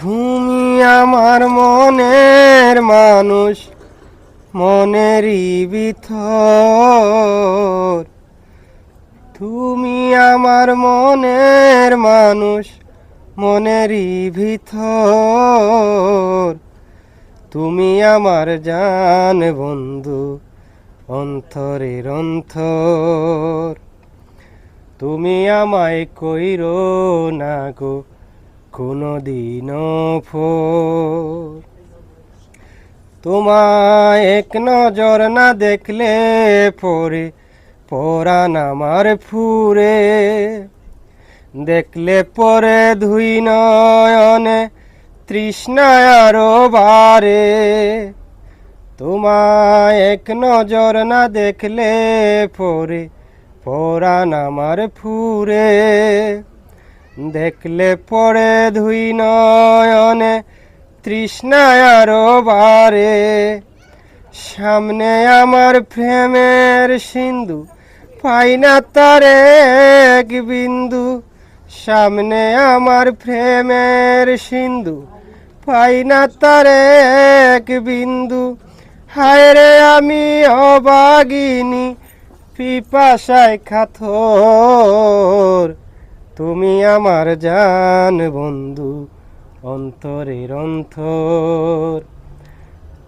তুমি আমার মনের মানুষ, মনেরই ভিতর। তুমি আমার মনের মানুষ, মনেরই ভিতর। তুমি আমার জান বন্ধু, অন্তরের অন্তর। তুমি আমায় কইরো না গো কোনো দিনও ফোর। তোমায় এক নজর না দেখলে পরে পরাণ আমার ফুরে। দেখলে পরে ধুই নয়নে তৃষ্ণায় আরো বারে। তোমায় এক নজর না দেখলে পরে পরাণ আমার ফুরে। দেখলে পরে ধুই নয়নে তৃষ্ণায় আরো বারে। সামনে আমার প্রেমের সিন্ধু, পাই না তার এক বিন্দু। সামনে আমার প্রেমের সিন্ধু, পাই না তার এক বিন্দু। হায় রে আমি অভাগিনী, পিপাসায় কাতর। তুমি আমার জান বন্ধু, অন্তরের অন্তর।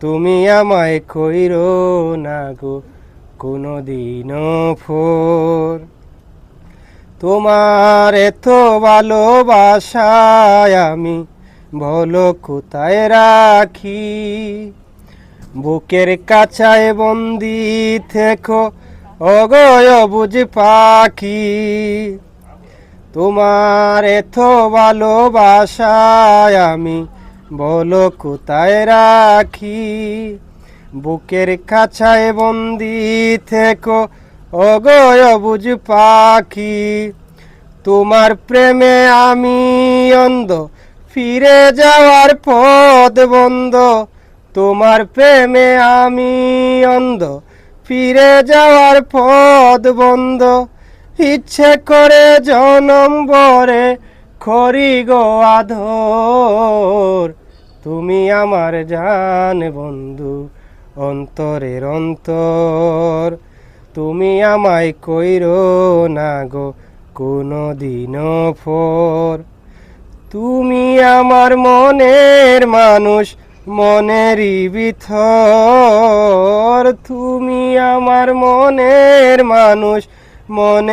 তুমি আমায় কইরো না গো কোনো দিনও ফোর। তোমার এত ভালোবাসায় আমি বলো কোথায় রাখি। বুকের কাছায় বন্দি থেকো অগয় বুঝ পাখি। তোমার এত ভালোবাসায় আমি বলো কোথায় রাখি। বুকের কাছায় বন্দি থেকো অগয় বুঝ পাখি। তোমার প্রেমে আমি অন্ধ, ফিরে যাওয়ার পথ বন্ধ। তোমার প্রেমে আমি অন্ধ, ফিরে যাওয়ার পথ বন্ধ। ইচ্ছে করে জনম ভরে করি গো আদর। তুমি আমার জান বন্ধু, অন্তরের অন্তর। তুমি আমায় কইরো না গো কোনো দিনও ফোর। তুমি আমার মনের মানুষ, মনেরই ভিতর। তুমি আমার মনের মানুষ, মনে